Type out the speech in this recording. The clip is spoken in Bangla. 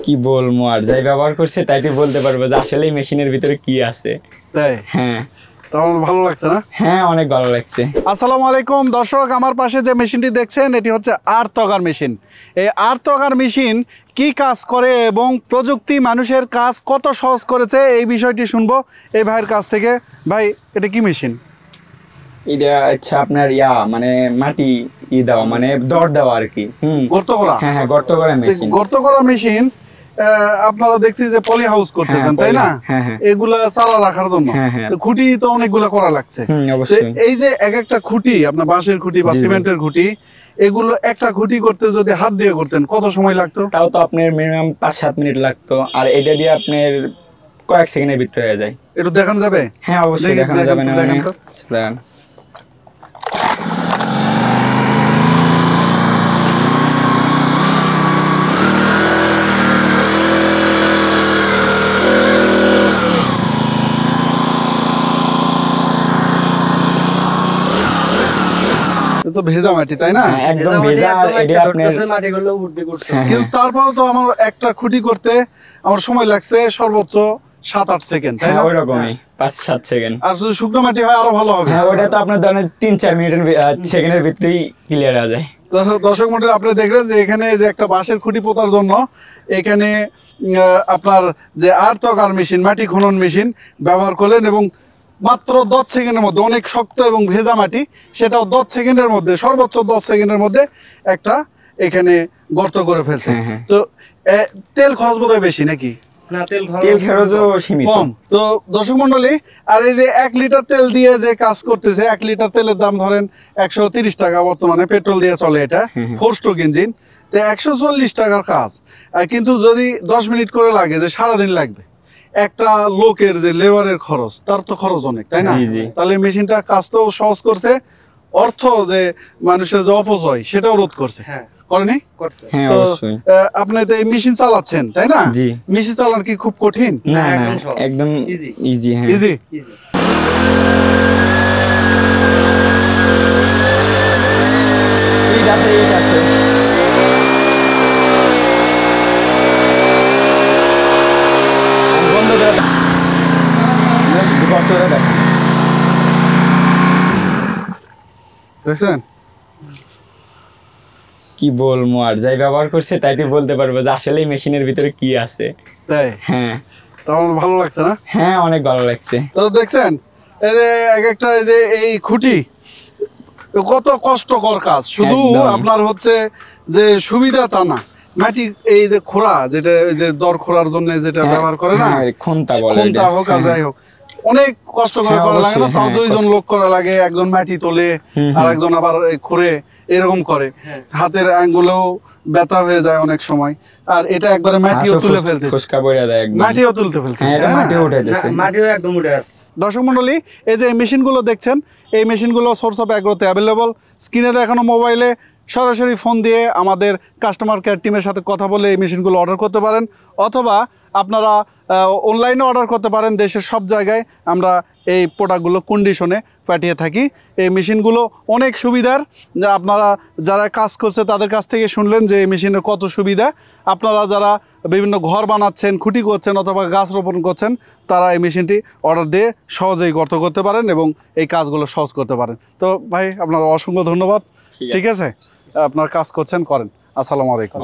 কি বলবো, আর যাই ব্যবহার করছে তাই বলতে পারবো যে আসলে এই মেশিনের ভিতরে কি আছে। তাই? হ্যাঁ। আমার ভালো লাগছে না? হ্যাঁ, অনেক ভালো লাগছে। আসসালামু আলাইকুম দর্শক, আমার পাশে যে মেশিনটি দেখছেন এটি হচ্ছে আর্থ অগার মেশিন। এই আর্থ অগার মেশিন কি কাজ করে এবং প্রযুক্তি মানুষের কাজ কত সহজ করেছে এই বিষয়টি শুনবো এই ভাইয়ের কাছ থেকে। ভাই, এটা কি মেশিন? এটা আচ্ছা আপনার মানে মাটি দেওয়া, মানে দর দেওয়া আর কি। গর্ত করা? হ্যাঁ হ্যাঁ, গর্ত করা মেশিন। গর্ত করা মেশিন। আপনারা দেখছি যে পলি হাউস করতেছেন, তাই না? এগুলা চালা রাখার জন্য খুঁটি তো অনেকগুলা করা লাগছে। এই যে এক একটা খুঁটি, আপনার বাঁশের খুঁটি বা সিমেন্টের খুঁটি, এগুলো একটা খুঁটি করতে যদি হাত দিয়ে করতেন কত সময় লাগতো? তাও তো আপনার মিনিমাম 5-7 মিনিট লাগতো, আর এটা দিয়ে আপনার কয়েক সেকেন্ডের ভিতরে হয়ে যায়। একটু দেখানো যাবে? হ্যাঁ অবশ্যই দেখানো যাবে। না দাঁড়ান, তো ভেজা মাটি, তাই না? একদম ভেজা। আর এটা আপনার মাটিগুলো উঠতে করতে, কিন্তু তারপরে তো আমার একটা খুঁটি করতে আমার সময় লাগছে সর্বোচ্চ 7-8 সেকেন্ড, তাই না? ওই রকমই 5-7 সেকেন্ড। আর যদি শুকনো মাটি হয় আরো ভালো হবে। হ্যাঁ, ওটা তো আপনার ধরেন 3-4 সেকেন্ডের ভিতরেই ক্লিয়ার হয়ে যায়। দর্শক মণ্ডলী, আপনি দেখলেন যে এখানে যে একটা বাঁশের খুঁটি পোতার জন্য এখানে আপনার যে আর্থ অগার মেশিন, মাটি খনন মেশিন ব্যবহার করলেন এবং মাত্র 10 সেকেন্ডের মধ্যে, অনেক শক্ত এবং ভেজা মাটি, সেটাও 10 সেকেন্ডের মধ্যে, সর্বোচ্চ 10 সেকেন্ডের মধ্যে একটা এখানে গর্ত করে ফেলছে। তো তেল খরচ বোধহয় বেশি নাকি? তেল খরচও সীমিত, কম। তো দর্শক মণ্ডলী, আর এই যে 1 লিটার তেল দিয়ে যে কাজ করতেছে, 1 লিটার তেলের দাম ধরেন 130 টাকা বর্তমানে, পেট্রোল দিয়ে চলে এটা, 4 স্ট্রোক ইঞ্জিন। তো 140 টাকার কাজ, কিন্তু যদি 10 মিনিট করে লাগে, যে সারাদিন লাগবে, একটা লোকের যে লেবারের খরচ, তার তো খরচ অনেক, তাই না? তাহলে মেশিনটা কাজটাও সহজ করছে, অর্থ যে মানুষের যে অপচয় সেটাও রোধ করছে, করেনি? হ্যাঁ অবশ্যই। আপনি তো এই মেশিন চালাচ্ছেন, তাই না? জি। মেশিন চালানো কি খুব কঠিন? না না, একদম ইজি। হ্যাঁ, ইজি। ঠিক আছে, ঠিক আছে। বন্ধ করে দাও, গর্ত করে দাও। দেখছেন? কি বলবো, আর যাই ব্যবহার করছে তাই বলতে পারবো যে আসলে এই মেশিনের ভিতরে কি আছে। তাই? হ্যাঁ। তো আমার ভালো লাগছে না? হ্যাঁ, অনেক ভালো লাগছে। তো দেখছেন এই যে এক একটা, এই যে এই খুঁটি, কত কষ্টকর কাজ। শুধু আপনার হচ্ছে যে সুবিধা তা না, মাটি এই যে খোঁড়া, যেটা এই যে দর খোঁড়ার জন্য যেটা ব্যবহার করে না, খুন্তা হোক আর যাই হোক, অনেক কষ্ট করে করা লাগে না? তাও 2জন লোক করা লাগে, একজন মাটি তোলে আর একজন আবার খোঁড়ে, এরকম করে। হাতের আঙ্গুলেও ব্যথা হয়ে যায় অনেক সময়। আর এটা একবারে মাটিও তুলে ফেলতেছে, মাটিও তুলতে ফেলতেছে, মাটিও একদম উঠে আসছে। দর্শক মণ্ডলী, এই যে মেশিনগুলো দেখছেন, এই মেশিনগুলো সোর্স অফ অ্যাগ্রোতে অ্যাভেলেবল। স্ক্রিনে দেখানো মোবাইলে সরাসরি ফোন দিয়ে আমাদের কাস্টমার কেয়ার টিমের সাথে কথা বলে এই মেশিনগুলো অর্ডার করতে পারেন, অথবা আপনারা অনলাইনে অর্ডার করতে পারেন। দেশের সব জায়গায় আমরা এই প্রোডাক্টগুলো কন্ডিশনে পাঠিয়ে থাকি। এই মেশিনগুলো অনেক সুবিধার, যা আপনারা যারা কাজ করছে তাদের কাছ থেকে শুনলেন যে এই মেশিনের কত সুবিধা। আপনারা যারা বিভিন্ন ঘর বানাচ্ছেন, খুঁটি করছেন অথবা গাছ রোপণ করছেন, তারা এই মেশিনটি অর্ডার দিয়ে সহজেই গর্ত করতে পারেন এবং এই কাজগুলো সহজ করতে পারেন। তো ভাই, আপনার অসংখ্য ধন্যবাদ। ঠিক আছে, আপনার কাজ করছেন, করেন। আসসালামু আলাইকুম।